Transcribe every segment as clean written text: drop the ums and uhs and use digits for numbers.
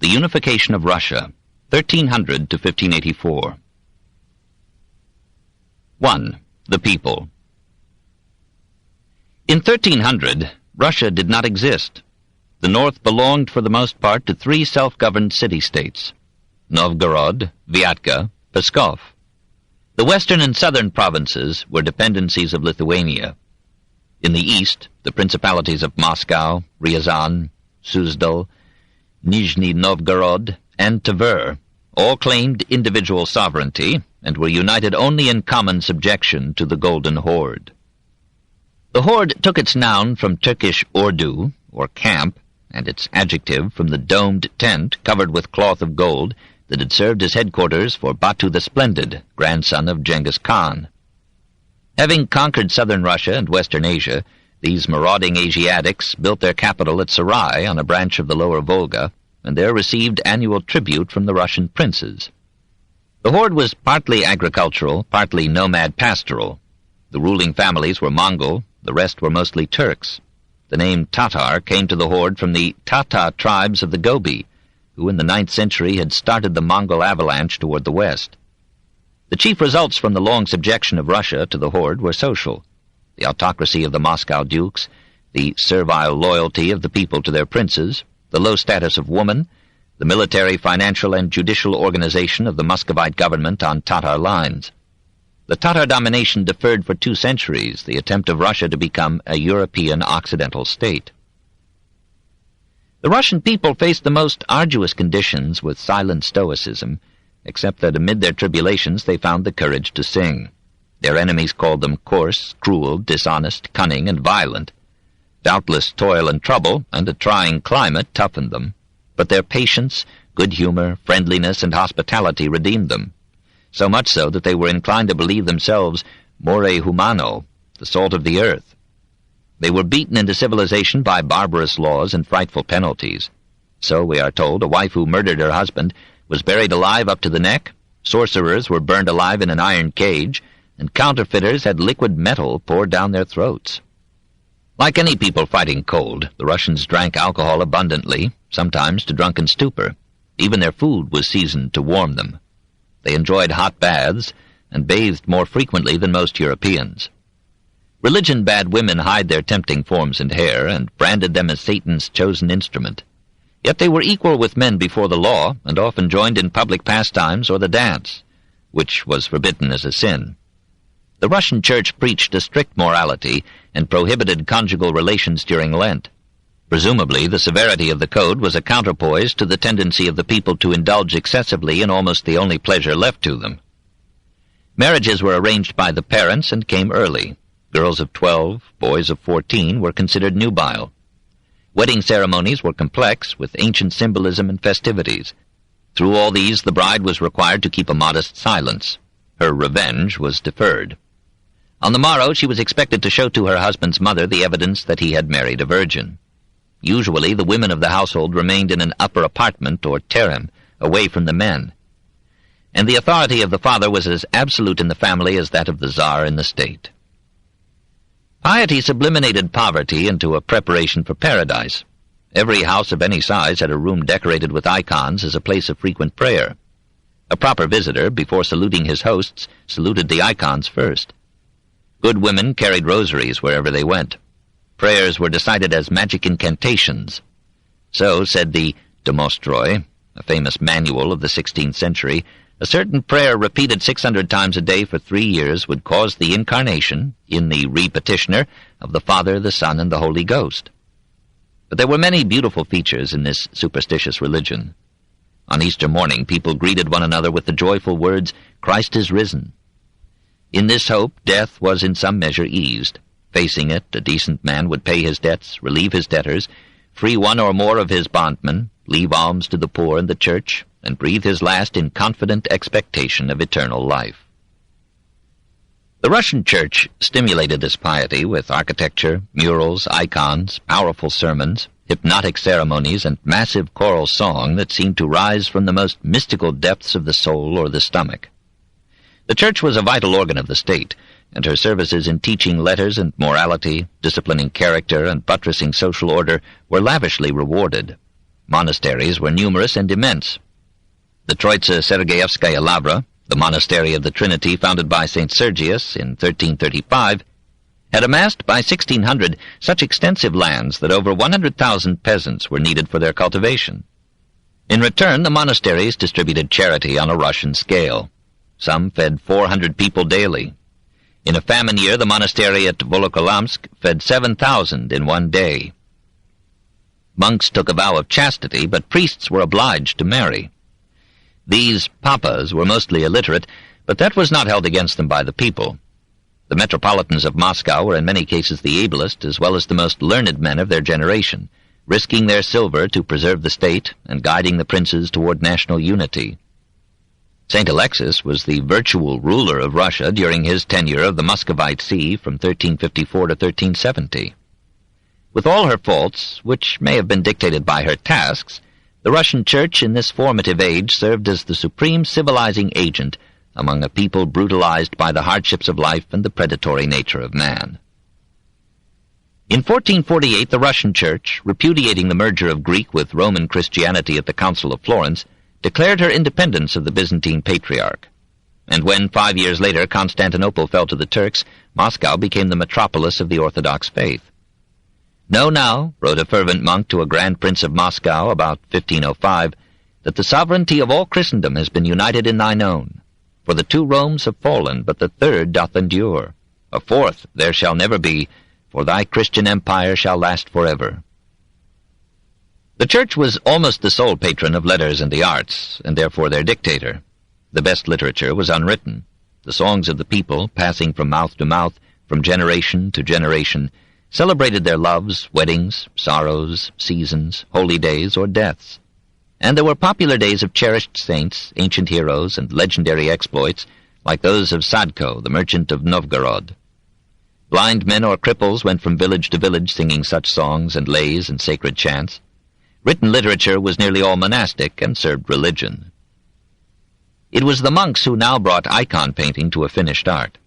The Unification of Russia, 1300 to 1584. 1. The People. In 1300, Russia did not exist. The north belonged for the most part to three self-governed city-states: Novgorod, Vyatka, Pskov. The western and southern provinces were dependencies of Lithuania. In the east, the principalities of Moscow, Ryazan, Suzdal, Nizhny Novgorod, and Tver all claimed individual sovereignty and were united only in common subjection to the Golden Horde. The Horde took its noun from Turkish ordu, or camp, and its adjective from the domed tent covered with cloth of gold that had served as headquarters for Batu the Splendid, grandson of Genghis Khan. Having conquered southern Russia and western Asia, these marauding Asiatics built their capital at Sarai on a branch of the lower Volga, and there received annual tribute from the Russian princes. The horde was partly agricultural, partly nomad pastoral. The ruling families were Mongol, the rest were mostly Turks. The name Tatar came to the horde from the Tata tribes of the Gobi, who in the 9th century had started the Mongol avalanche toward the west. The chief results from the long subjection of Russia to the horde were social: the autocracy of the Moscow dukes, the servile loyalty of the people to their princes, the low status of woman, the military, financial, and judicial organization of the Muscovite government on Tatar lines. The Tatar domination deferred for 2 centuries the attempt of Russia to become a European Occidental state. The Russian people faced the most arduous conditions with silent stoicism, except that amid their tribulations they found the courage to sing. Their enemies called them coarse, cruel, dishonest, cunning, and violent. Doubtless toil and trouble, and a trying climate toughened them, but their patience, good humor, friendliness, and hospitality redeemed them, so much so that they were inclined to believe themselves more humano, the salt of the earth. They were beaten into civilization by barbarous laws and frightful penalties. So, we are told, a wife who murdered her husband was buried alive up to the neck, sorcerers were burned alive in an iron cage, and counterfeiters had liquid metal poured down their throats. Like any people fighting cold, the Russians drank alcohol abundantly, sometimes to drunken stupor. Even their food was seasoned to warm them. They enjoyed hot baths, and bathed more frequently than most Europeans. Religion bade women hide their tempting forms and hair, and branded them as Satan's chosen instrument. Yet they were equal with men before the law, and often joined in public pastimes or the dance, which was forbidden as a sin. The Russian Church preached a strict morality and prohibited conjugal relations during Lent. Presumably, the severity of the code was a counterpoise to the tendency of the people to indulge excessively in almost the only pleasure left to them. Marriages were arranged by the parents and came early. Girls of 12, boys of 14 were considered nubile. Wedding ceremonies were complex, with ancient symbolism and festivities. Through all these, the bride was required to keep a modest silence. Her revenge was deferred. On the morrow, she was expected to show to her husband's mother the evidence that he had married a virgin. Usually, the women of the household remained in an upper apartment, or terem, away from the men. And the authority of the father was as absolute in the family as that of the Tsar in the state. Piety subliminated poverty into a preparation for paradise. Every house of any size had a room decorated with icons as a place of frequent prayer. A proper visitor, before saluting his hosts, saluted the icons first. Good women carried rosaries wherever they went. Prayers were decided as magic incantations. So, said the Domostroi, a famous manual of the 16th century, a certain prayer repeated 600 times a day for 3 years would cause the incarnation, in the repetitioner, of the Father, the Son, and the Holy Ghost. But there were many beautiful features in this superstitious religion. On Easter morning, people greeted one another with the joyful words, "Christ is risen." In this hope, death was in some measure eased. Facing it, a decent man would pay his debts, relieve his debtors, free one or more of his bondmen, leave alms to the poor and the church, and breathe his last in confident expectation of eternal life. The Russian Church stimulated this piety with architecture, murals, icons, powerful sermons, hypnotic ceremonies, and massive choral song that seemed to rise from the most mystical depths of the soul or the stomach. The Church was a vital organ of the state, and her services in teaching letters and morality, disciplining character, and buttressing social order were lavishly rewarded. Monasteries were numerous and immense. The Troitsa Sergeyevskaya Lavra, the monastery of the Trinity founded by St. Sergius in 1335, had amassed by 1600 such extensive lands that over 100,000 peasants were needed for their cultivation. In return, the monasteries distributed charity on a Russian scale. Some fed 400 people daily. In a famine year, the monastery at Volokolamsk fed 7,000 in one day. Monks took a vow of chastity, but priests were obliged to marry. These papas were mostly illiterate, but that was not held against them by the people. The metropolitans of Moscow were in many cases the ablest as well as the most learned men of their generation, risking their silver to preserve the state and guiding the princes toward national unity. St. Alexis was the virtual ruler of Russia during his tenure of the Muscovite See from 1354 to 1370. With all her faults, which may have been dictated by her tasks, the Russian Church in this formative age served as the supreme civilizing agent among a people brutalized by the hardships of life and the predatory nature of man. In 1448, the Russian Church, repudiating the merger of Greek with Roman Christianity at the Council of Florence, declared her independence of the Byzantine Patriarch. And when, 5 years later, Constantinople fell to the Turks, Moscow became the metropolis of the Orthodox faith. "Know now," wrote a fervent monk to a Grand Prince of Moscow about 1505, "that the sovereignty of all Christendom has been united in thine own. For the 2 Romes have fallen, but the 3rd doth endure. A 4th there shall never be, for thy Christian empire shall last forever." The Church was almost the sole patron of letters and the arts, and therefore their dictator. The best literature was unwritten. The songs of the people, passing from mouth to mouth, from generation to generation, celebrated their loves, weddings, sorrows, seasons, holy days, or deaths. And there were popular days of cherished saints, ancient heroes, and legendary exploits, like those of Sadko, the merchant of Novgorod. Blind men or cripples went from village to village singing such songs and lays and sacred chants. Written literature was nearly all monastic and served religion. It was the monks who now brought icon painting to a finished art.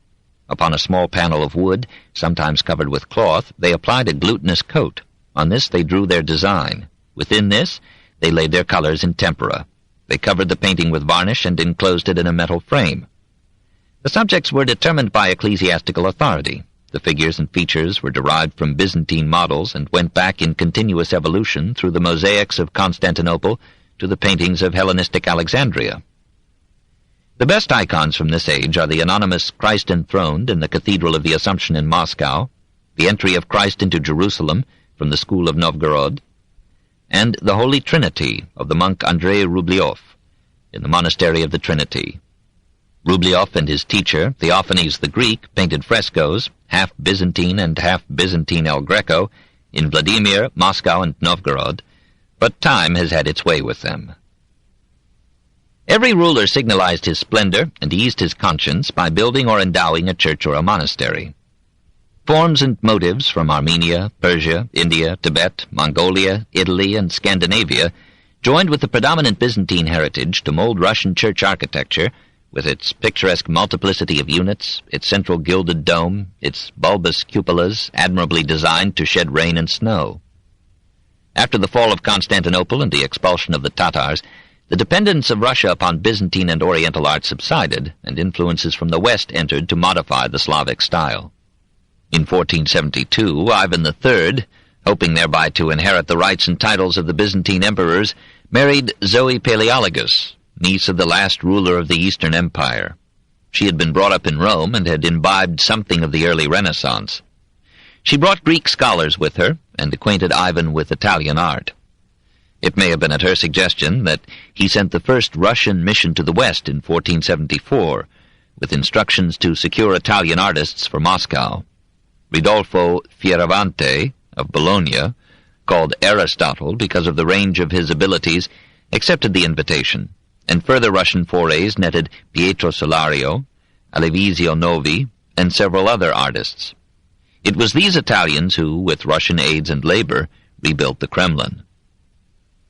Upon a small panel of wood, sometimes covered with cloth, they applied a glutinous coat. On this they drew their design. Within this, they laid their colors in tempera. They covered the painting with varnish and enclosed it in a metal frame. The subjects were determined by ecclesiastical authority. The figures and features were derived from Byzantine models and went back in continuous evolution through the mosaics of Constantinople to the paintings of Hellenistic Alexandria. The best icons from this age are the anonymous Christ enthroned in the Cathedral of the Assumption in Moscow, the entry of Christ into Jerusalem from the School of Novgorod, and the Holy Trinity of the monk Andrei Rublev in the Monastery of the Trinity. Rublev and his teacher, Theophanes the Greek, painted frescoes, half Byzantine and half Byzantine El Greco, in Vladimir, Moscow, and Novgorod, but time has had its way with them. Every ruler signalized his splendor and eased his conscience by building or endowing a church or a monastery. Forms and motives from Armenia, Persia, India, Tibet, Mongolia, Italy, and Scandinavia joined with the predominant Byzantine heritage to mold Russian church architecture with its picturesque multiplicity of units, its central gilded dome, its bulbous cupolas admirably designed to shed rain and snow. After the fall of Constantinople and the expulsion of the Tatars, the dependence of Russia upon Byzantine and Oriental art subsided, and influences from the West entered to modify the Slavic style. In 1472, Ivan III, hoping thereby to inherit the rights and titles of the Byzantine emperors, married Zoe Paleologus, niece of the last ruler of the Eastern Empire. She had been brought up in Rome and had imbibed something of the early Renaissance. She brought Greek scholars with her and acquainted Ivan with Italian art. It may have been at her suggestion that he sent the first Russian mission to the West in 1474, with instructions to secure Italian artists for Moscow. Ridolfo Fioravante of Bologna, called Aristotle because of the range of his abilities, accepted the invitation, and further Russian forays netted Pietro Solario, Alevisio Novi, and several other artists. It was these Italians who, with Russian aids and labor, rebuilt the Kremlin.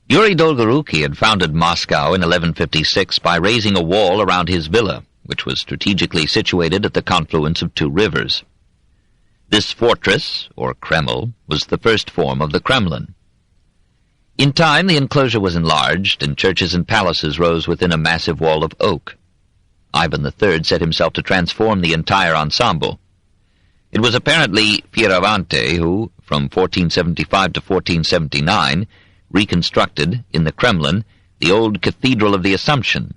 Yuri Dolgoruki had founded Moscow in 1156 by raising a wall around his villa, which was strategically situated at the confluence of 2 rivers. This fortress, or Kreml, was the first form of the Kremlin. In time, the enclosure was enlarged, and churches and palaces rose within a massive wall of oak. Ivan III set himself to transform the entire ensemble. It was apparently Fioravante who, from 1475 to 1479, reconstructed, in the Kremlin, the old Cathedral of the Assumption,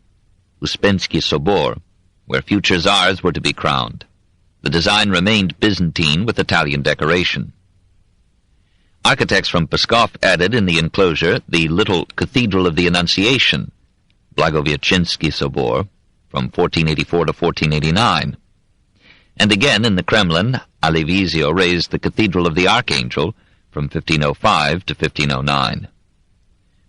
Uspensky Sobor, where future czars were to be crowned. The design remained Byzantine with Italian decoration. Architects from Pskov added in the enclosure the little Cathedral of the Annunciation, Blagovechinsky Sobor, from 1484 to 1489. And again in the Kremlin, Alevizio raised the Cathedral of the Archangel from 1505 to 1509.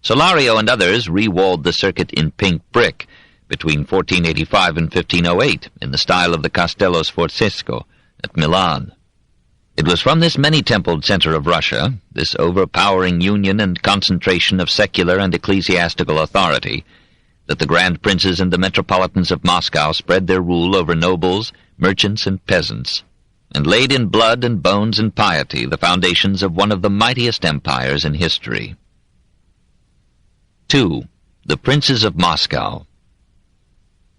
Solario and others re-walled the circuit in pink brick between 1485 and 1508 in the style of the Castello Sforzesco at Milan. It was from this many-templed center of Russia, this overpowering union and concentration of secular and ecclesiastical authority, that the grand princes and the metropolitans of Moscow spread their rule over nobles, merchants, and peasants, and laid in blood and bones and piety the foundations of one of the mightiest empires in history. 2. The Princes of Moscow.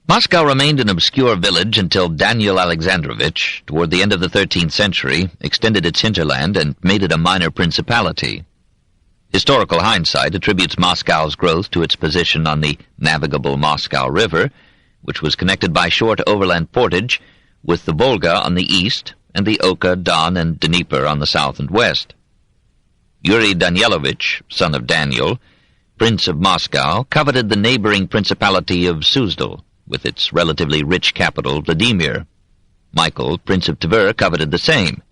Moscow remained an obscure village until Daniel Alexandrovich, toward the end of the 13th century, extended its hinterland and made it a minor principality. Historical hindsight attributes Moscow's growth to its position on the navigable Moscow River, which was connected by short overland portage with the Volga on the east and the Oka, Don, and Dnieper on the south and west. Yuri Danielovich, son of Daniel, Prince of Moscow, coveted the neighboring principality of Suzdal, with its relatively rich capital, Vladimir. Michael, Prince of Tver, coveted the same.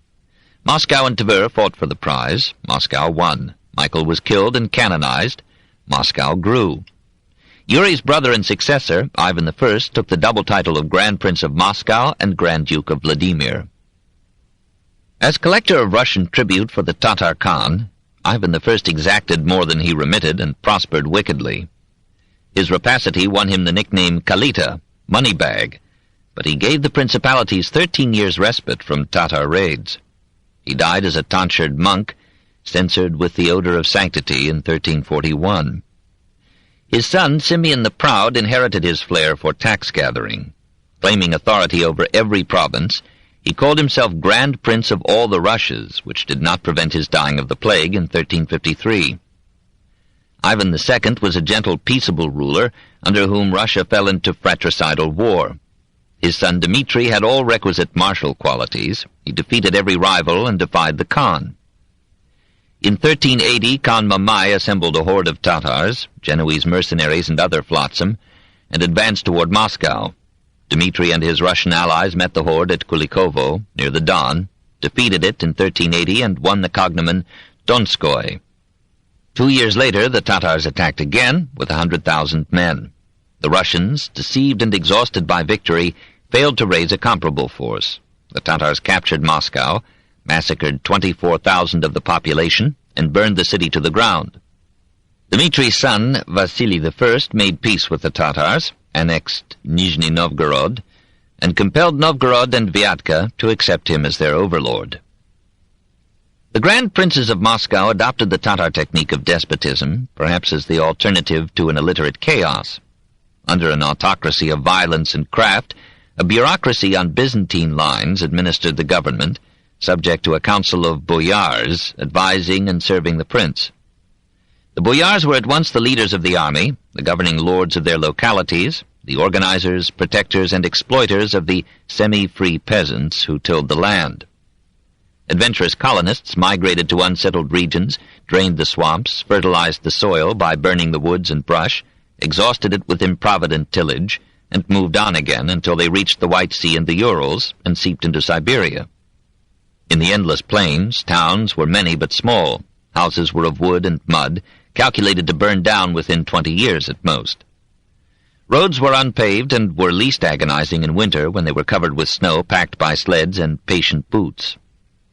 Moscow and Tver fought for the prize. Moscow won. Michael was killed and canonized. Moscow grew. Yuri's brother and successor, Ivan I, took the double title of Grand Prince of Moscow and Grand Duke of Vladimir. As collector of Russian tribute for the Tatar Khan, Ivan I exacted more than he remitted and prospered wickedly. His rapacity won him the nickname Kalita, Moneybag, but he gave the principalities 13 years' respite from Tatar raids. He died as a tonsured monk, censored with the odor of sanctity in 1341. His son, Simeon the Proud, inherited his flair for tax-gathering. Claiming authority over every province, he called himself Grand Prince of all the Russias, which did not prevent his dying of the plague in 1353. Ivan II was a gentle, peaceable ruler, under whom Russia fell into fratricidal war. His son Dmitri had all requisite martial qualities. He defeated every rival and defied the Khan. In 1380, Khan Mamai assembled a horde of Tatars, Genoese mercenaries and other flotsam, and advanced toward Moscow. Dmitri and his Russian allies met the horde at Kulikovo, near the Don, defeated it in 1380, and won the cognomen Donskoy. 2 years later, the Tatars attacked again with 100,000 men. The Russians, deceived and exhausted by victory, failed to raise a comparable force. The Tatars captured Moscow, massacred 24,000 of the population, and burned the city to the ground. Dmitri's son, Vasily I, made peace with the Tatars, annexed Nizhny Novgorod, and compelled Novgorod and Vyatka to accept him as their overlord. The Grand Princes of Moscow adopted the Tatar technique of despotism, perhaps as the alternative to an illiterate chaos. Under an autocracy of violence and craft, a bureaucracy on Byzantine lines administered the government, subject to a council of boyars advising and serving the prince. The boyars were at once the leaders of the army, the governing lords of their localities, the organizers, protectors, and exploiters of the semi-free peasants who tilled the land. Adventurous colonists migrated to unsettled regions, drained the swamps, fertilized the soil by burning the woods and brush, exhausted it with improvident tillage, and moved on again until they reached the White Sea and the Urals and seeped into Siberia. In the endless plains, towns were many but small. Houses were of wood and mud, calculated to burn down within 20 years at most. Roads were unpaved and were least agonizing in winter when they were covered with snow packed by sleds and patient boots.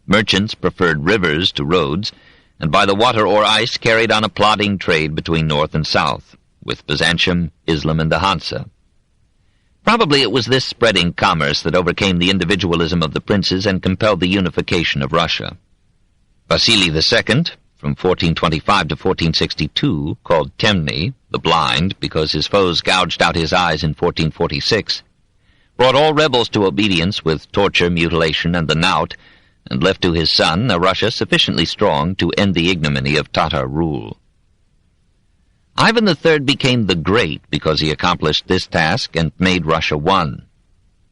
Merchants preferred rivers to roads, and by the water or ice carried on a plodding trade between north and south, with Byzantium, Islam, and the Hansa. Probably it was this spreading commerce that overcame the individualism of the princes and compelled the unification of Russia. Vasily II, from 1425 to 1462, called Temni, the Blind, because his foes gouged out his eyes in 1446, brought all rebels to obedience with torture, mutilation, and the knout, and left to his son a Russia sufficiently strong to end the ignominy of Tatar rule. Ivan III became the Great because he accomplished this task and made Russia one.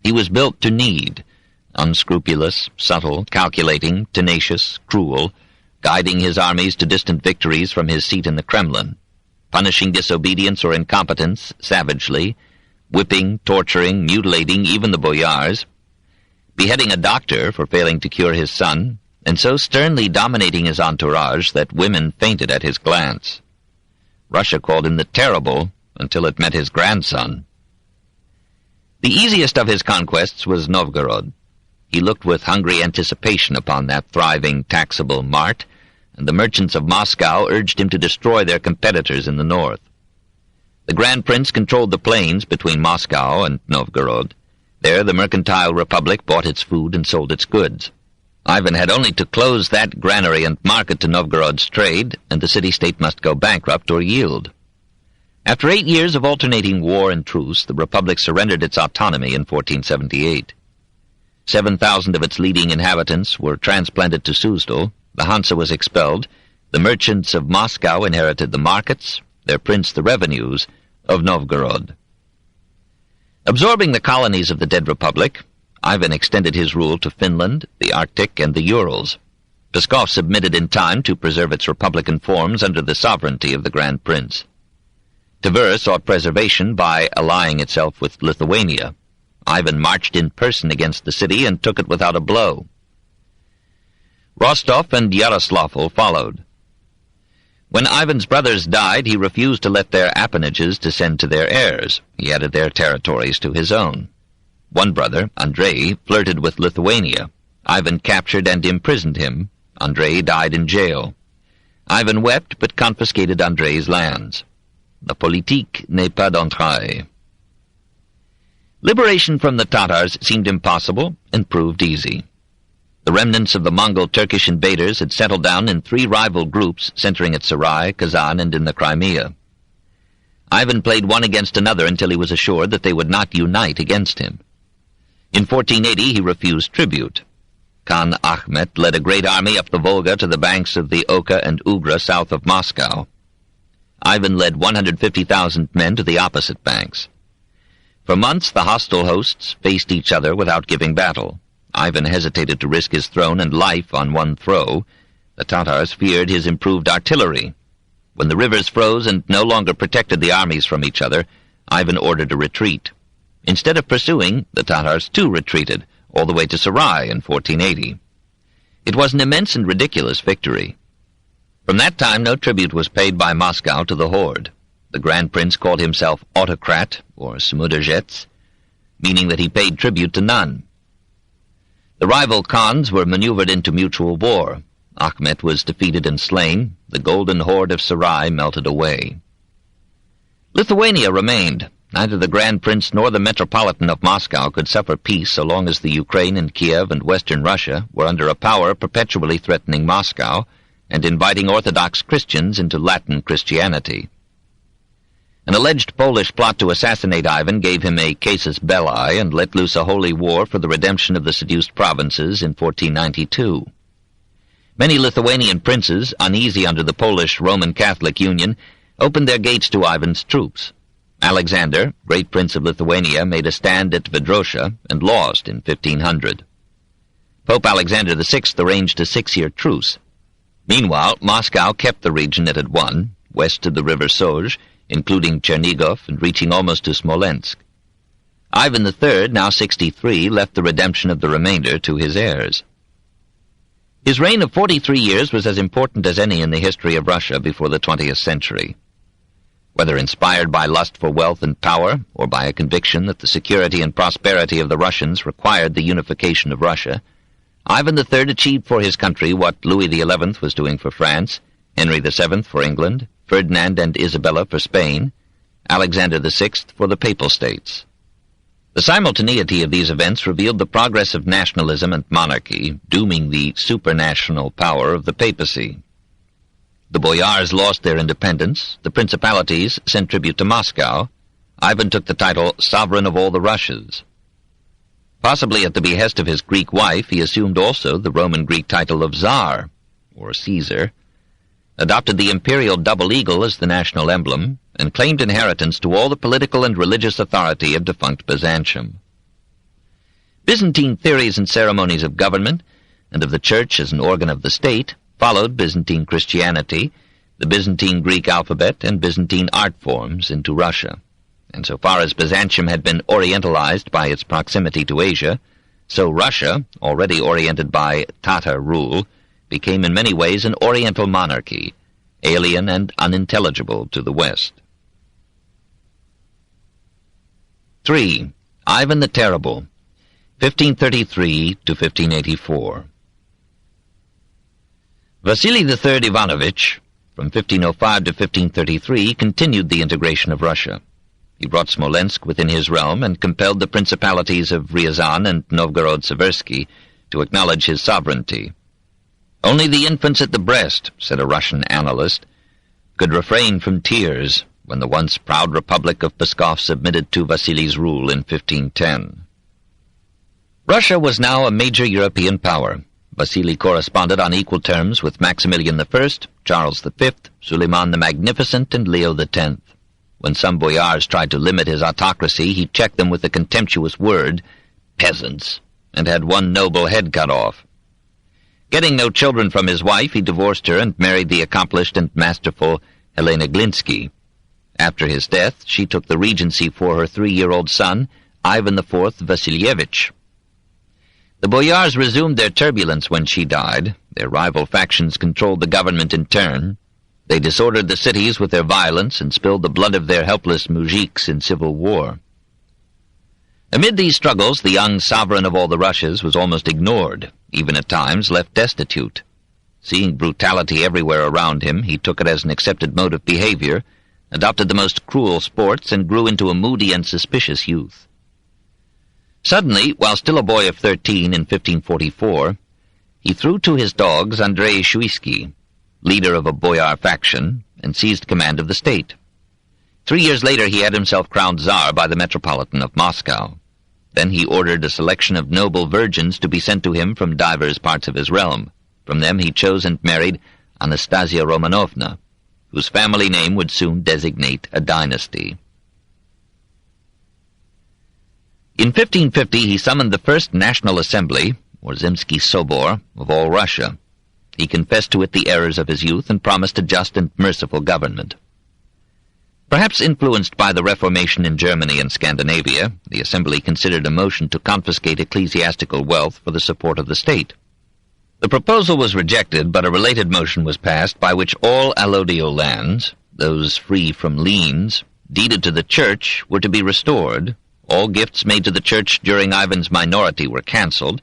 He was built to need, unscrupulous, subtle, calculating, tenacious, cruel, guiding his armies to distant victories from his seat in the Kremlin, punishing disobedience or incompetence savagely, whipping, torturing, mutilating even the boyars, beheading a doctor for failing to cure his son, and so sternly dominating his entourage that women fainted at his glance. Russia called him the Terrible until it met his grandson. The easiest of his conquests was Novgorod. He looked with hungry anticipation upon that thriving, taxable mart, and the merchants of Moscow urged him to destroy their competitors in the north. The Grand Prince controlled the plains between Moscow and Novgorod. There the mercantile republic bought its food and sold its goods. Ivan had only to close that granary and market to Novgorod's trade, and the city-state must go bankrupt or yield. After 8 years of alternating war and truce, the republic surrendered its autonomy in 1478. 7,000 of its leading inhabitants were transplanted to Suzdal, the Hansa was expelled, the merchants of Moscow inherited the markets, their prince the revenues of Novgorod. Absorbing the colonies of the dead republic, Ivan extended his rule to Finland, the Arctic, and the Urals. Pskov submitted in time to preserve its republican forms under the sovereignty of the Grand Prince. Tver sought preservation by allying itself with Lithuania. Ivan marched in person against the city and took it without a blow. Rostov and Yaroslavl followed. When Ivan's brothers died, he refused to let their appanages descend to their heirs. He added their territories to his own. One brother, Andrei, flirted with Lithuania. Ivan captured and imprisoned him. Andrei died in jail. Ivan wept, but confiscated Andrei's lands. La politique n'est pas d'entrailles. Liberation from the Tatars seemed impossible and proved easy. The remnants of the Mongol Turkish invaders had settled down in 3 rival groups centering at Sarai, Kazan, and in the Crimea. Ivan played one against another until he was assured that they would not unite against him. In 1480 he refused tribute. Khan Ahmet led a great army up the Volga to the banks of the Oka and Ugra south of Moscow. Ivan led 150,000 men to the opposite banks. For months the hostile hosts faced each other without giving battle. Ivan hesitated to risk his throne and life on one throw. The Tatars feared his improved artillery. When the rivers froze and no longer protected the armies from each other, Ivan ordered a retreat. Instead of pursuing, the Tatars too retreated, all the way to Sarai in 1480. It was an immense and ridiculous victory. From that time no tribute was paid by Moscow to the horde. The Grand Prince called himself autocrat, or Smudrzec, meaning that he paid tribute to none. The rival Khans were maneuvered into mutual war. Ahmet was defeated and slain. The golden horde of Sarai melted away. Lithuania remained. Neither the Grand Prince nor the Metropolitan of Moscow could suffer peace so long as the Ukraine and Kiev and western Russia were under a power perpetually threatening Moscow and inviting Orthodox Christians into Latin Christianity. An alleged Polish plot to assassinate Ivan gave him a casus belli and let loose a holy war for the redemption of the seduced provinces in 1492. Many Lithuanian princes, uneasy under the Polish Roman Catholic Union, opened their gates to Ivan's troops. Alexander, great prince of Lithuania, made a stand at Vedrosha and lost in 1500. Pope Alexander VI arranged a 6-year truce. Meanwhile, Moscow kept the region it had won, west of the river Soj, including Chernigov and reaching almost to Smolensk. Ivan III, now 63, left the redemption of the remainder to his heirs. His reign of 43 years was as important as any in the history of Russia before the 20th century. Whether inspired by lust for wealth and power, or by a conviction that the security and prosperity of the Russians required the unification of Russia, Ivan III achieved for his country what Louis XI was doing for France, Henry VII for England, Ferdinand and Isabella for Spain, Alexander VI for the Papal States. The simultaneity of these events revealed the progress of nationalism and monarchy, dooming the supranational power of the papacy. The boyars lost their independence, the principalities sent tribute to Moscow. Ivan took the title Sovereign of all the Russias. Possibly at the behest of his Greek wife, he assumed also the Roman-Greek title of Tsar, or Caesar, adopted the imperial double eagle as the national emblem, and claimed inheritance to all the political and religious authority of defunct Byzantium. Byzantine theories and ceremonies of government, and of the Church as an organ of the state, followed Byzantine Christianity, the Byzantine Greek alphabet, and Byzantine art forms into Russia. And so far as Byzantium had been orientalized by its proximity to Asia, so Russia, already oriented by Tatar rule, became in many ways an oriental monarchy, alien and unintelligible to the West. 3. Ivan the Terrible, 1533 to 1584. Vasily III Ivanovich, from 1505 to 1533, continued the integration of Russia. He brought Smolensk within his realm and compelled the principalities of Ryazan and Novgorod-Seversky to acknowledge his sovereignty. Only the infants at the breast, said a Russian annalist, could refrain from tears when the once proud Republic of Pskov submitted to Vasily's rule in 1510. Russia was now a major European power. Vasily corresponded on equal terms with Maximilian I, Charles V, Suleiman the Magnificent, and Leo X. When some boyars tried to limit his autocracy, he checked them with the contemptuous word, peasants, and had one noble head cut off. Getting no children from his wife, he divorced her and married the accomplished and masterful Helena Glinsky. After his death, she took the regency for her 3-year-old son, Ivan IV Vasilievich. The boyars resumed their turbulence when she died. Their rival factions controlled the government in turn. They disordered the cities with their violence and spilled the blood of their helpless moujiks in civil war. Amid these struggles, the young sovereign of all the Russias was almost ignored, even at times left destitute. Seeing brutality everywhere around him, he took it as an accepted mode of behavior, adopted the most cruel sports, and grew into a moody and suspicious youth. Suddenly, while still a boy of 13 in 1544, he threw to his dogs Andrei Shuisky, leader of a boyar faction, and seized command of the state. 3 years later he had himself crowned Tsar by the Metropolitan of Moscow. Then he ordered a selection of noble virgins to be sent to him from divers parts of his realm. From them he chose and married Anastasia Romanovna, whose family name would soon designate a dynasty. In 1550 he summoned the first National Assembly, or Zemsky Sobor, of all Russia. He confessed to it the errors of his youth and promised a just and merciful government. Perhaps influenced by the Reformation in Germany and Scandinavia, the Assembly considered a motion to confiscate ecclesiastical wealth for the support of the state. The proposal was rejected, but a related motion was passed by which all allodial lands, those free from liens, deeded to the Church, were to be restored. All gifts made to the Church during Ivan's minority were cancelled,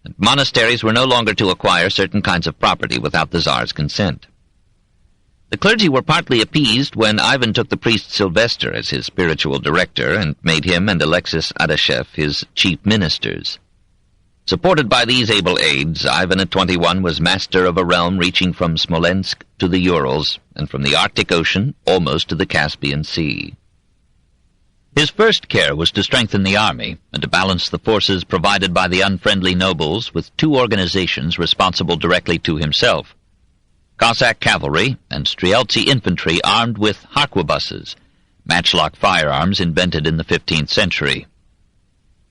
and monasteries were no longer to acquire certain kinds of property without the Tsar's consent. The clergy were partly appeased when Ivan took the priest Sylvester as his spiritual director and made him and Alexis Adashev his chief ministers. Supported by these able aides, Ivan at 21 was master of a realm reaching from Smolensk to the Urals, and from the Arctic Ocean almost to the Caspian Sea. His first care was to strengthen the army and to balance the forces provided by the unfriendly nobles with two organizations responsible directly to himself: Cossack cavalry and Streltsy infantry armed with harquebuses, matchlock firearms invented in the 15th century.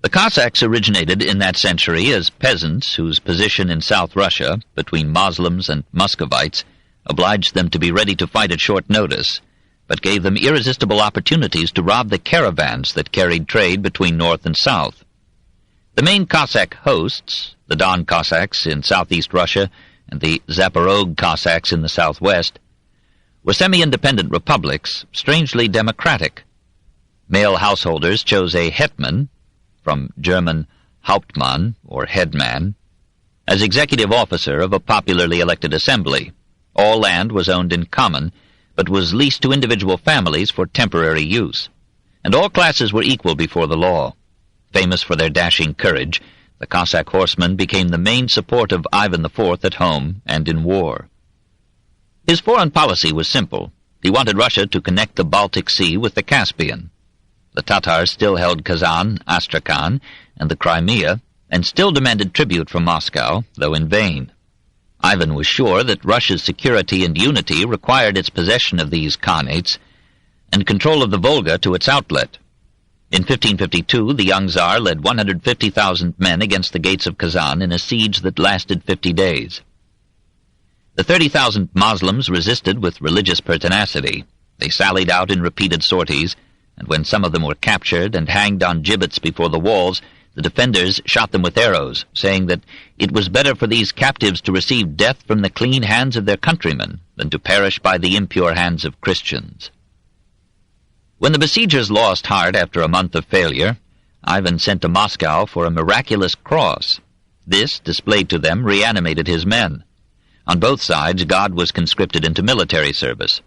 The Cossacks originated in that century as peasants whose position in South Russia, between Moslems and Muscovites, obliged them to be ready to fight at short notice, but gave them irresistible opportunities to rob the caravans that carried trade between north and south. The main Cossack hosts, the Don Cossacks in southeast Russia and the Zaporozh Cossacks in the southwest, were semi-independent republics, strangely democratic. Male householders chose a hetman, from German Hauptmann, or headman, as executive officer of a popularly elected assembly. All land was owned in common, but was leased to individual families for temporary use, and all classes were equal before the law. Famous for their dashing courage, the Cossack horsemen became the main support of Ivan IV at home and in war. His foreign policy was simple. He wanted Russia to connect the Baltic Sea with the Caspian. The Tatars still held Kazan, Astrakhan, and the Crimea, and still demanded tribute from Moscow, though in vain. Ivan was sure that Russia's security and unity required its possession of these khanates and control of the Volga to its outlet. In 1552, the young Tsar led 150,000 men against the gates of Kazan in a siege that lasted 50 days. The 30,000 Moslems resisted with religious pertinacity. They sallied out in repeated sorties, and when some of them were captured and hanged on gibbets before the walls, the defenders shot them with arrows, saying that it was better for these captives to receive death from the clean hands of their countrymen than to perish by the impure hands of Christians. When the besiegers lost heart after a month of failure, Ivan sent to Moscow for a miraculous cross. This, displayed to them, reanimated his men. On both sides, God was conscripted into military service.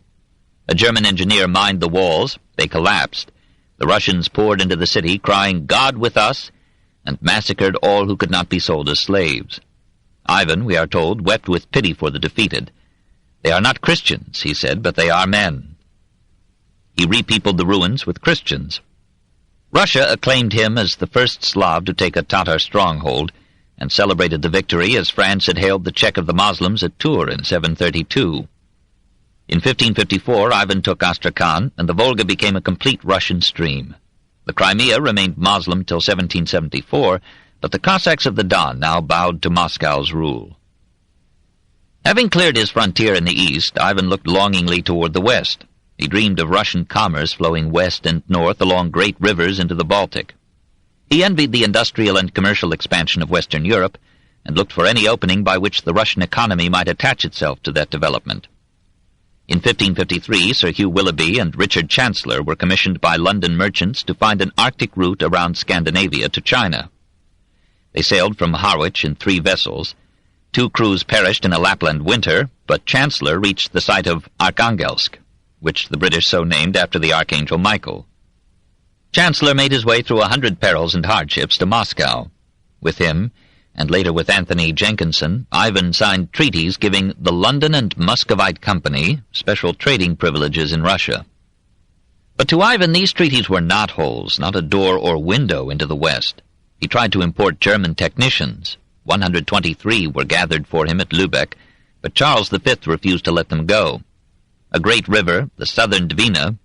A German engineer mined the walls. They collapsed. The Russians poured into the city, crying, "God with us," and massacred all who could not be sold as slaves. Ivan, we are told, wept with pity for the defeated. "They are not Christians," he said, "but they are men." He repeopled the ruins with Christians. Russia acclaimed him as the first Slav to take a Tatar stronghold, and celebrated the victory as France had hailed the check of the Moslems at Tours in 732. In 1554, Ivan took Astrakhan, and the Volga became a complete Russian stream. The Crimea remained Moslem till 1774, but the Cossacks of the Don now bowed to Moscow's rule. Having cleared his frontier in the east, Ivan looked longingly toward the west. He dreamed of Russian commerce flowing west and north along great rivers into the Baltic. He envied the industrial and commercial expansion of Western Europe, and looked for any opening by which the Russian economy might attach itself to that development. In 1553, Sir Hugh Willoughby and Richard Chancellor were commissioned by London merchants to find an Arctic route around Scandinavia to China. They sailed from Harwich in 3 vessels. 2 crews perished in a Lapland winter, but Chancellor reached the site of Arkhangelsk, which the British so named after the Archangel Michael. Chancellor made his way through 100 perils and hardships to Moscow. With him, and later with Anthony Jenkinson, Ivan signed treaties giving the London and Muscovite Company special trading privileges in Russia. But to Ivan these treaties were knotholes, not a door or window into the West. He tried to import German technicians. 123 were gathered for him at Lübeck, but Charles V refused to let them go. A great river, the southern Dvina,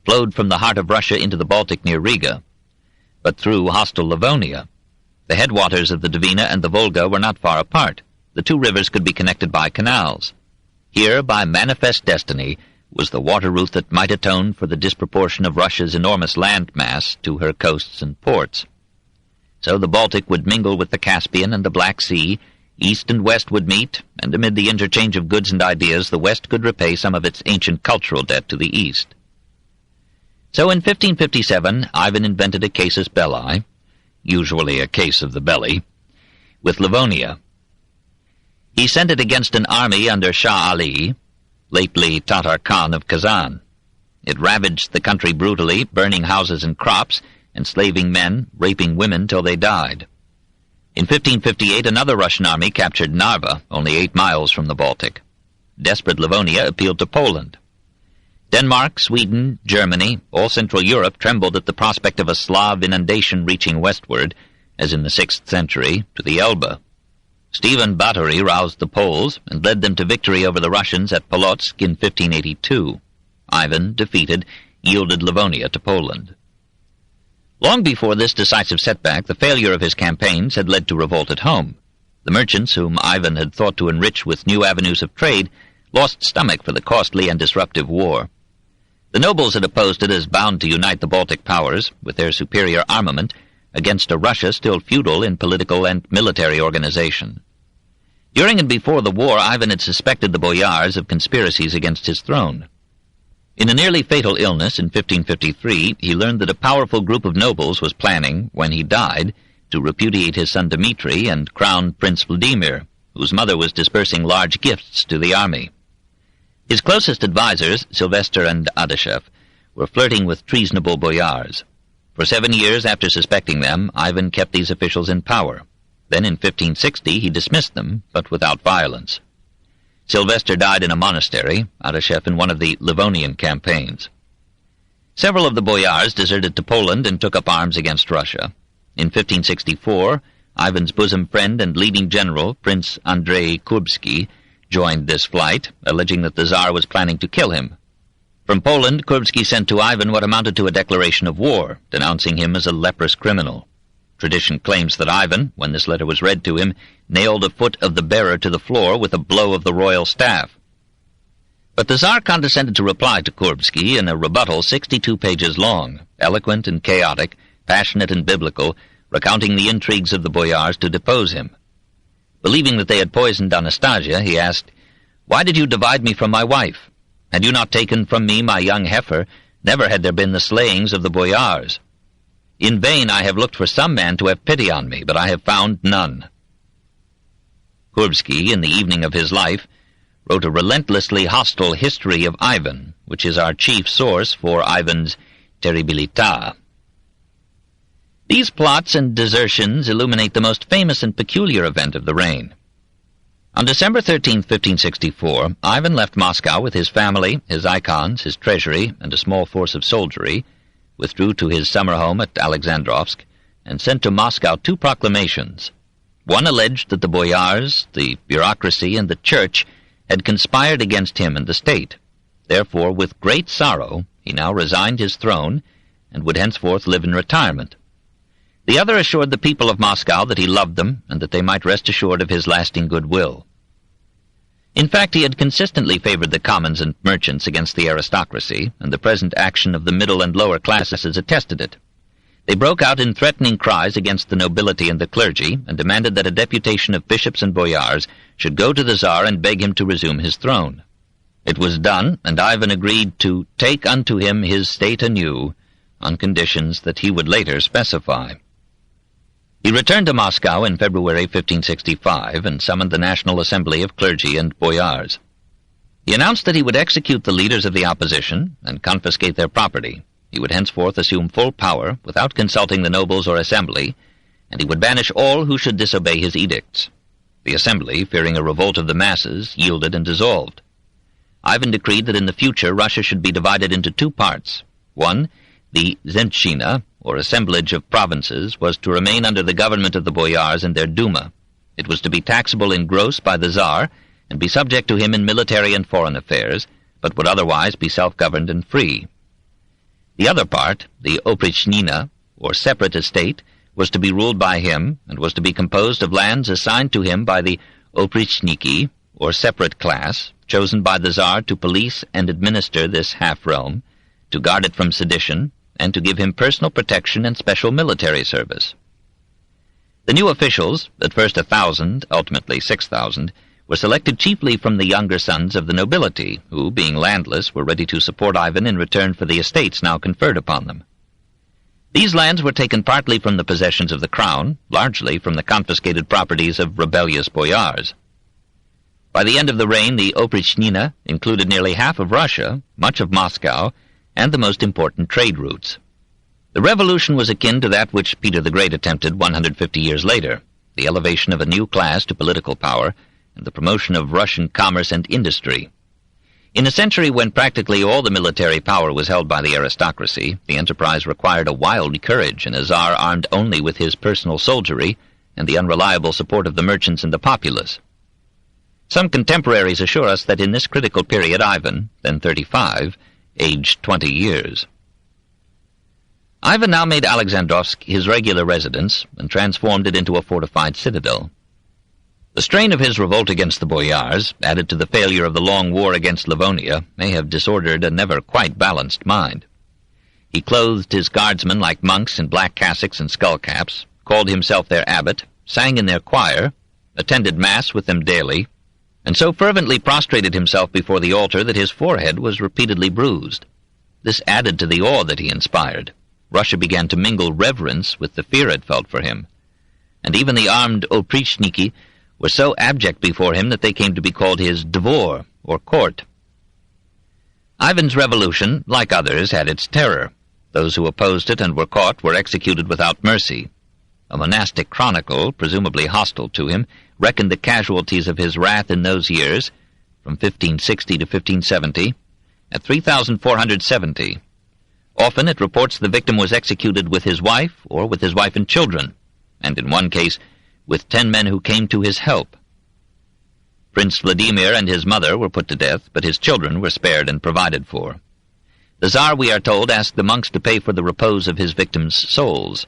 flowed from the heart of Russia into the Baltic near Riga, but through hostile Livonia. The headwaters of the Dvina and the Volga were not far apart. The 2 rivers could be connected by canals. Here, by manifest destiny, was the water route that might atone for the disproportion of Russia's enormous land mass to her coasts and ports. So the Baltic would mingle with the Caspian and the Black Sea, East and West would meet, and amid the interchange of goods and ideas, the West could repay some of its ancient cultural debt to the East. So in 1557, Ivan invented a casus belli, usually a case of the belly, with Livonia. He sent it against an army under Shah Ali, lately Tatar Khan of Kazan. It ravaged the country brutally, burning houses and crops, enslaving men, raping women till they died. In 1558, another Russian army captured Narva, only 8 miles from the Baltic. Desperate Livonia appealed to Poland. Denmark, Sweden, Germany, all Central Europe trembled at the prospect of a Slav inundation reaching westward, as in the 6th century, to the Elbe. Stephen Batory roused the Poles and led them to victory over the Russians at Polotsk in 1582. Ivan, defeated, yielded Livonia to Poland. Long before this decisive setback, the failure of his campaigns had led to revolt at home. The merchants, whom Ivan had thought to enrich with new avenues of trade, lost stomach for the costly and disruptive war. The nobles had opposed it as bound to unite the Baltic powers, with their superior armament, against a Russia still feudal in political and military organization. During and before the war, Ivan had suspected the boyars of conspiracies against his throne. In a nearly fatal illness in 1553, he learned that a powerful group of nobles was planning, when he died, to repudiate his son Dmitri and crown Prince Vladimir, whose mother was dispersing large gifts to the army. His closest advisers, Sylvester and Adashev, were flirting with treasonable boyars. For 7 years after suspecting them, Ivan kept these officials in power. Then in 1560 he dismissed them, but without violence. Sylvester died in a monastery, Adashev in one of the Livonian campaigns. Several of the boyars deserted to Poland and took up arms against Russia. In 1564, Ivan's bosom friend and leading general, Prince Andrei Kurbsky, joined this flight, alleging that the Tsar was planning to kill him. From Poland, Kurbsky sent to Ivan what amounted to a declaration of war, denouncing him as a leprous criminal. Tradition claims that Ivan, when this letter was read to him, nailed a foot of the bearer to the floor with a blow of the royal staff. But the Tsar condescended to reply to Kurbsky in a rebuttal 62 pages long, eloquent and chaotic, passionate and biblical, recounting the intrigues of the boyars to depose him. Believing that they had poisoned Anastasia, he asked, "Why did you divide me from my wife? Had you not taken from me my young heifer, never had there been the slayings of the boyars. In vain I have looked for some man to have pity on me, but I have found none." Kurbsky, in the evening of his life, wrote a relentlessly hostile history of Ivan, which is our chief source for Ivan's terribilità. These plots and desertions illuminate the most famous and peculiar event of the reign. On December 13, 1564, Ivan left Moscow with his family, his icons, his treasury, and a small force of soldiery, withdrew to his summer home at Alexandrovsk, and sent to Moscow 2 proclamations. One alleged that the boyars, the bureaucracy, and the church had conspired against him and the state. Therefore, with great sorrow, he now resigned his throne, and would henceforth live in retirement. The other assured the people of Moscow that he loved them, and that they might rest assured of his lasting goodwill. In fact, he had consistently favored the commons and merchants against the aristocracy, and the present action of the middle and lower classes attested it. They broke out in threatening cries against the nobility and the clergy, and demanded that a deputation of bishops and boyars should go to the Tsar and beg him to resume his throne. It was done, and Ivan agreed to take unto him his state anew, on conditions that he would later specify. He returned to Moscow in February 1565 and summoned the National Assembly of Clergy and Boyars. He announced that he would execute the leaders of the opposition and confiscate their property. He would henceforth assume full power without consulting the nobles or assembly, and he would banish all who should disobey his edicts. The assembly, fearing a revolt of the masses, yielded and dissolved. Ivan decreed that in the future Russia should be divided into 2 parts. One, the Zemshchina, or assemblage of provinces, was to remain under the government of the boyars and their Duma. It was to be taxable in gross by the Tsar, and be subject to him in military and foreign affairs, but would otherwise be self-governed and free. The other part, the Oprichnina, or separate estate, was to be ruled by him, and was to be composed of lands assigned to him by the Oprichniki, or separate class, chosen by the Tsar to police and administer this half-realm, to guard it from sedition, and to give him personal protection and special military service. The new officials, at first 1,000, ultimately 6,000, were selected chiefly from the younger sons of the nobility, who, being landless, were ready to support Ivan in return for the estates now conferred upon them. These lands were taken partly from the possessions of the crown, largely from the confiscated properties of rebellious boyars. By the end of the reign, the Oprichnina included nearly half of Russia, much of Moscow, and the most important trade routes. The revolution was akin to that which Peter the Great attempted 150 years later, the elevation of a new class to political power, and the promotion of Russian commerce and industry. In a century when practically all the military power was held by the aristocracy, the enterprise required a wild courage and a Tsar armed only with his personal soldiery and the unreliable support of the merchants and the populace. Some contemporaries assure us that in this critical period Ivan, then 35, aged 20 years. Ivan now made Alexandrovsk his regular residence and transformed it into a fortified citadel. The strain of his revolt against the boyars, added to the failure of the long war against Livonia, may have disordered a never quite balanced mind. He clothed his guardsmen like monks in black cassocks and skullcaps, called himself their abbot, sang in their choir, attended Mass with them daily, and so fervently prostrated himself before the altar that his forehead was repeatedly bruised. This added to the awe that he inspired. Russia began to mingle reverence with the fear it felt for him, and even the armed Oprichniki were so abject before him that they came to be called his dvor, or court. Ivan's revolution, like others, had its terror. Those who opposed it and were caught were executed without mercy. A monastic chronicle, presumably hostile to him, reckoned the casualties of his wrath in those years, from 1560 to 1570, at 3,470. Often it reports the victim was executed with his wife or with his wife and children, and in one case, with 10 men who came to his help. Prince Vladimir and his mother were put to death, but his children were spared and provided for. The Tsar, we are told, asked the monks to pay for the repose of his victims' souls.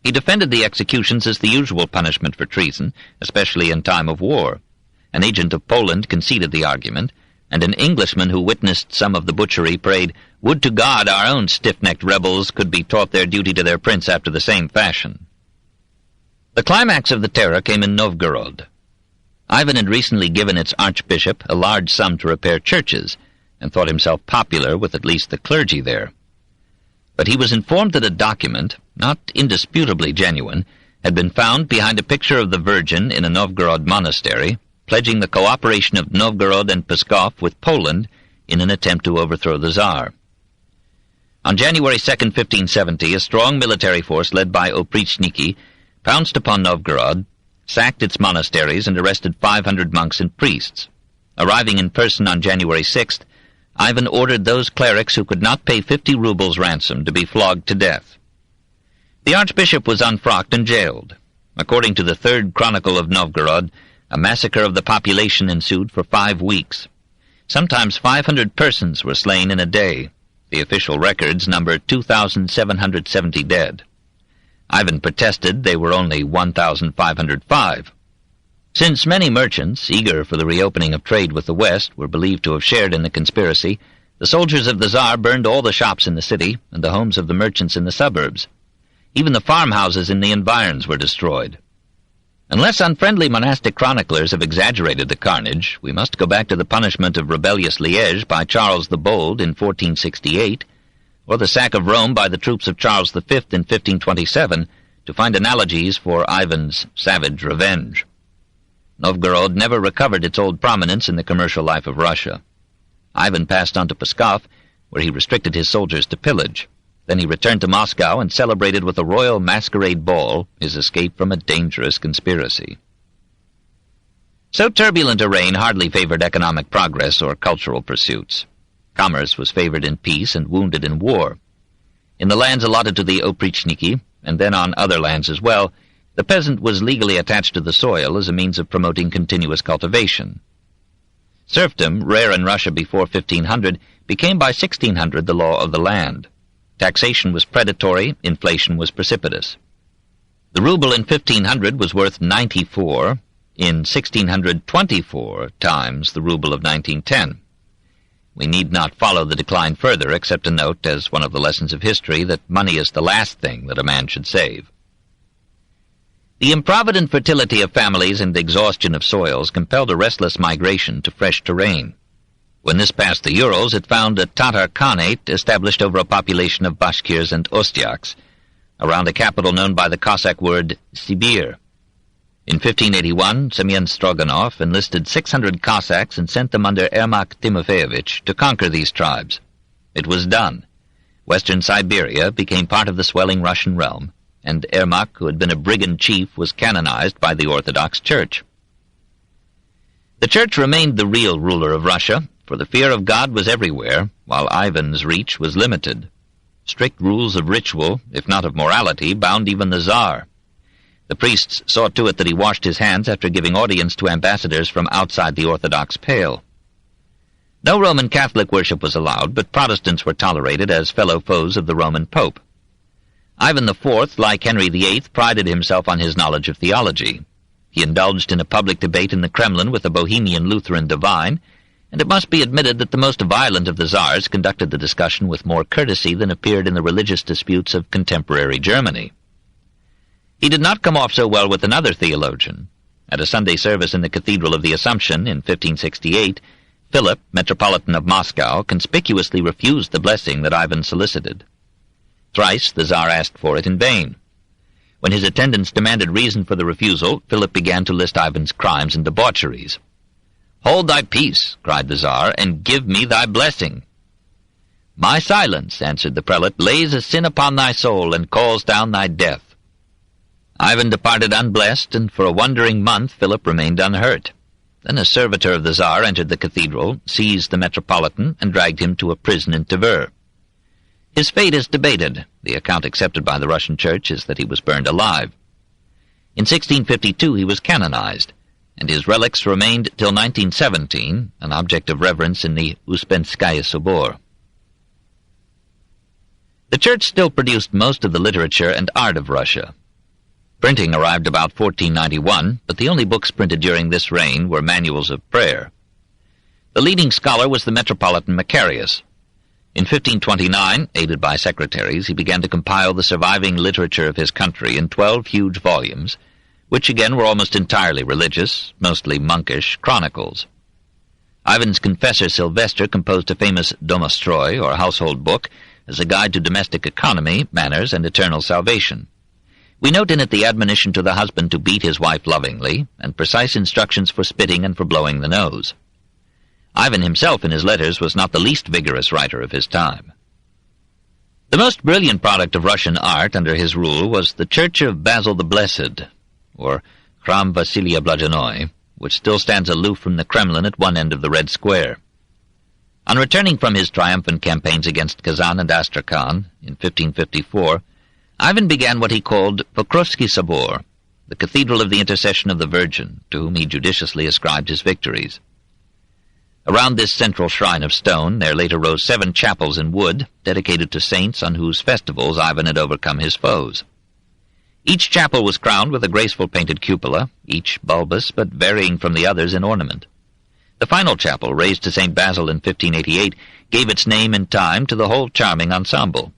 He defended the executions as the usual punishment for treason, especially in time of war. An agent of Poland conceded the argument, and an Englishman who witnessed some of the butchery prayed, "Would to God our own stiff-necked rebels could be taught their duty to their prince after the same fashion." The climax of the terror came in Novgorod. Ivan had recently given its archbishop a large sum to repair churches, and thought himself popular with at least the clergy there. But he was informed that a document, not indisputably genuine, had been found behind a picture of the Virgin in a Novgorod monastery, pledging the cooperation of Novgorod and Pskov with Poland in an attempt to overthrow the Tsar. On January 2, 1570, a strong military force led by Oprichniki pounced upon Novgorod, sacked its monasteries, and arrested 500 monks and priests. Arriving in person on January 6th, Ivan ordered those clerics who could not pay 50 rubles ransom to be flogged to death. The archbishop was unfrocked and jailed. According to the Third Chronicle of Novgorod, a massacre of the population ensued for 5 weeks. Sometimes 500 persons were slain in a day. The official records number 2,770 dead. Ivan protested they were only 1,505. Since many merchants, eager for the reopening of trade with the West, were believed to have shared in the conspiracy, the soldiers of the Tsar burned all the shops in the city and the homes of the merchants in the suburbs. Even the farmhouses in the environs were destroyed. Unless unfriendly monastic chroniclers have exaggerated the carnage, we must go back to the punishment of rebellious Liège by Charles the Bold in 1468, or the sack of Rome by the troops of Charles V in 1527, to find analogies for Ivan's savage revenge. Novgorod never recovered its old prominence in the commercial life of Russia. Ivan passed on to Pskov, where he restricted his soldiers to pillage. Then he returned to Moscow and celebrated with a royal masquerade ball his escape from a dangerous conspiracy. So turbulent a reign hardly favored economic progress or cultural pursuits. Commerce was favored in peace and wounded in war. In the lands allotted to the Oprichniki, and then on other lands as well, the peasant was legally attached to the soil as a means of promoting continuous cultivation. Serfdom, rare in Russia before 1500, became by 1600 the law of the land. Taxation was predatory, inflation was precipitous. The ruble in 1500 was worth 94, in 1600 24 times the ruble of 1910. We need not follow the decline further, except to note, as one of the lessons of history, that money is the last thing that a man should save. The improvident fertility of families and the exhaustion of soils compelled a restless migration to fresh terrain. When this passed the Urals, it found a Tatar Khanate established over a population of Bashkirs and Ostyaks, around a capital known by the Cossack word Sibir. In 1581, Semyon Stroganov enlisted 600 Cossacks and sent them under Ermak Timofeyevich to conquer these tribes. It was done. Western Siberia became part of the swelling Russian realm, and Ermak, who had been a brigand chief, was canonized by the Orthodox Church. The Church remained the real ruler of Russia, for the fear of God was everywhere, while Ivan's reach was limited. Strict rules of ritual, if not of morality, bound even the Tsar. The priests saw to it that he washed his hands after giving audience to ambassadors from outside the Orthodox pale. No Roman Catholic worship was allowed, but Protestants were tolerated as fellow foes of the Roman Pope. Ivan IV, like Henry VIII, prided himself on his knowledge of theology. He indulged in a public debate in the Kremlin with a Bohemian Lutheran divine, and it must be admitted that the most violent of the Tsars conducted the discussion with more courtesy than appeared in the religious disputes of contemporary Germany. He did not come off so well with another theologian. At a Sunday service in the Cathedral of the Assumption in 1568, Philip, Metropolitan of Moscow, conspicuously refused the blessing that Ivan solicited. Thrice the Tsar asked for it in vain. When his attendants demanded reason for the refusal, Philip began to list Ivan's crimes and debaucheries. "Hold thy peace," cried the Tsar, "and give me thy blessing." "My silence," answered the prelate, "lays a sin upon thy soul, and calls down thy death." Ivan departed unblessed, and for a wondering month Philip remained unhurt. Then a servitor of the Tsar entered the cathedral, seized the Metropolitan, and dragged him to a prison in Tver. His fate is debated. The account accepted by the Russian Church is that he was burned alive. In 1652 he was canonized, and his relics remained till 1917, an object of reverence in the Uspenskaya Sobor. The Church still produced most of the literature and art of Russia. Printing arrived about 1491, but the only books printed during this reign were manuals of prayer. The leading scholar was the Metropolitan Macarius. In 1529, aided by secretaries, he began to compile the surviving literature of his country in 12 huge volumes, which again were almost entirely religious, mostly monkish, chronicles. Ivan's confessor Sylvester composed a famous Domostroi, or household book, as a guide to domestic economy, manners, and eternal salvation. We note in it the admonition to the husband to beat his wife lovingly, and precise instructions for spitting and for blowing the nose. Ivan himself in his letters was not the least vigorous writer of his time. The most brilliant product of Russian art under his rule was the Church of Basil the Blessed, or Khram Vasilia Blazhenoi, which still stands aloof from the Kremlin at one end of the Red Square. On returning from his triumphant campaigns against Kazan and Astrakhan in 1554, Ivan began what he called Pokrovsky Sobor, the Cathedral of the Intercession of the Virgin, to whom he judiciously ascribed his victories. Around this central shrine of stone there later rose 7 chapels in wood, dedicated to saints on whose festivals Ivan had overcome his foes. Each chapel was crowned with a graceful painted cupola, each bulbous but varying from the others in ornament. The final chapel, raised to St. Basil in 1588, gave its name and time to the whole charming ensemble.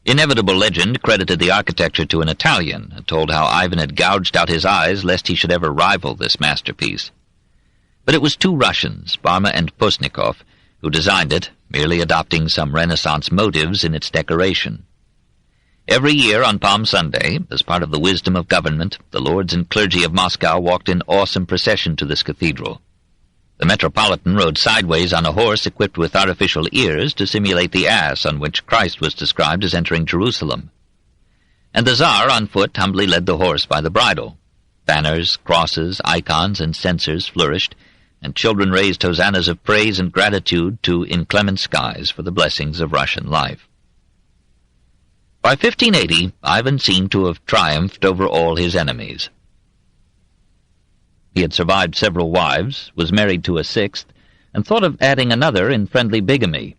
Inevitable legend credited the architecture to an Italian, and told how Ivan had gouged out his eyes lest he should ever rival this masterpiece. But it was 2 Russians, Barma and Postnikov, who designed it, merely adopting some Renaissance motives in its decoration. Every year on Palm Sunday, as part of the wisdom of government, the lords and clergy of Moscow walked in awesome procession to this cathedral. The Metropolitan rode sideways on a horse equipped with artificial ears to simulate the ass on which Christ was described as entering Jerusalem. And the Tsar on foot humbly led the horse by the bridle. Banners, crosses, icons, and censers flourished, and children raised hosannas of praise and gratitude to inclement skies for the blessings of Russian life. By 1580, Ivan seemed to have triumphed over all his enemies. He had survived several wives, was married to a 6th, and thought of adding another in friendly bigamy.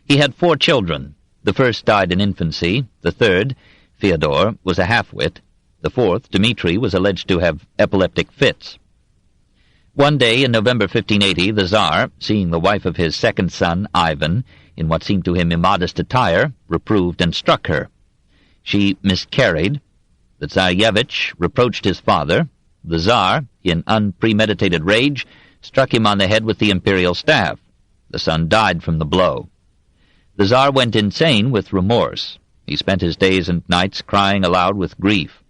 He had 4 children. The first died in infancy, the third, Fyodor, was a half-wit, the 4th, Dmitri, was alleged to have epileptic fits. One day in November 1580, the Tsar, seeing the wife of his second son, Ivan, in what seemed to him immodest attire, reproved and struck her. She miscarried. The Tsarevich reproached his father. The Tsar, in unpremeditated rage, struck him on the head with the imperial staff. The son died from the blow. The Tsar went insane with remorse. He spent his days and nights crying aloud with grief.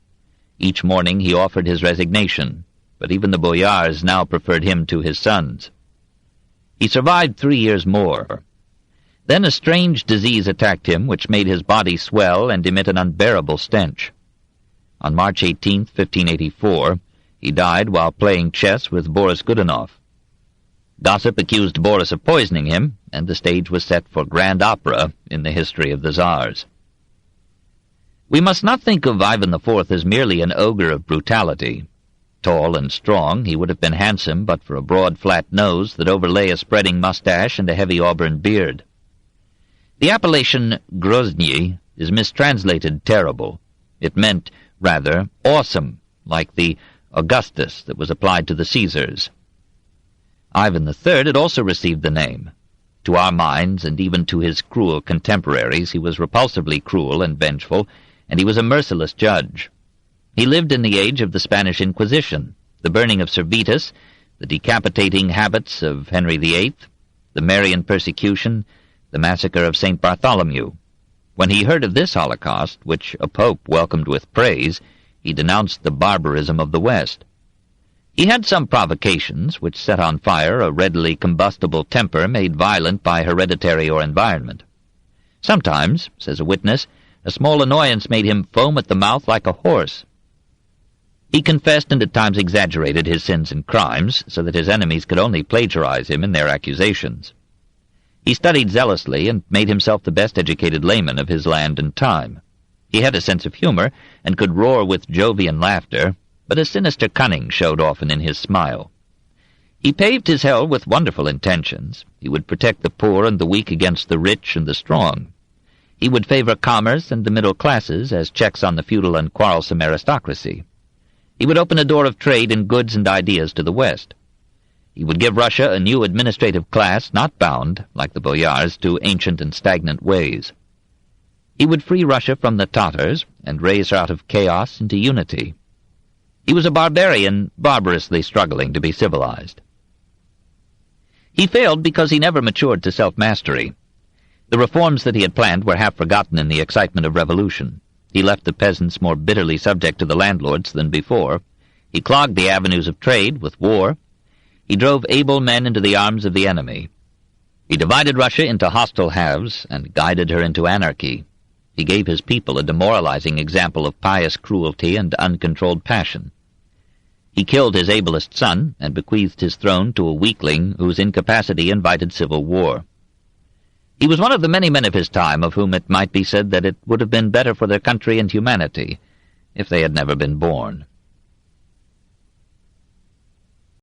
Each morning he offered his resignation, but even the boyars now preferred him to his sons. He survived 3 years more. Then a strange disease attacked him, which made his body swell and emit an unbearable stench. On March 18, 1584, he died while playing chess with Boris Godunov. Gossip accused Boris of poisoning him, and the stage was set for grand opera in the history of the Tsars. We must not think of Ivan IV as merely an ogre of brutality. Tall and strong, he would have been handsome but for a broad, flat nose that overlay a spreading mustache and a heavy auburn beard. The appellation Grozny is mistranslated terrible. It meant, rather, awesome, like the Augustus that was applied to the Caesars. Ivan III had also received the name. To our minds, and even to his cruel contemporaries, he was repulsively cruel and vengeful, and he was a merciless judge. He lived in the age of the Spanish Inquisition, the burning of Servetus, the decapitating habits of Henry VIII, the Marian persecution, the massacre of St. Bartholomew. When he heard of this Holocaust, which a pope welcomed with praise, he denounced the barbarism of the West. He had some provocations which set on fire a readily combustible temper made violent by hereditary or environment. Sometimes, says a witness, a small annoyance made him foam at the mouth like a horse. He confessed and at times exaggerated his sins and crimes, so that his enemies could only plagiarize him in their accusations. He studied zealously and made himself the best educated layman of his land and time. He had a sense of humor and could roar with Jovian laughter, but a sinister cunning showed often in his smile. He paved his hell with wonderful intentions. He would protect the poor and the weak against the rich and the strong. He would favor commerce and the middle classes as checks on the feudal and quarrelsome aristocracy. He would open a door of trade in goods and ideas to the West. He would give Russia a new administrative class not bound, like the boyars, to ancient and stagnant ways. He would free Russia from the Tatars and raise her out of chaos into unity. He was a barbarian, barbarously struggling to be civilized. He failed because he never matured to self-mastery. The reforms that he had planned were half forgotten in the excitement of revolution. He left the peasants more bitterly subject to the landlords than before. He clogged the avenues of trade with war. He drove able men into the arms of the enemy. He divided Russia into hostile halves and guided her into anarchy. He gave his people a demoralizing example of pious cruelty and uncontrolled passion. He killed his ablest son and bequeathed his throne to a weakling whose incapacity invited civil war. He was one of the many men of his time of whom it might be said that it would have been better for their country and humanity if they had never been born.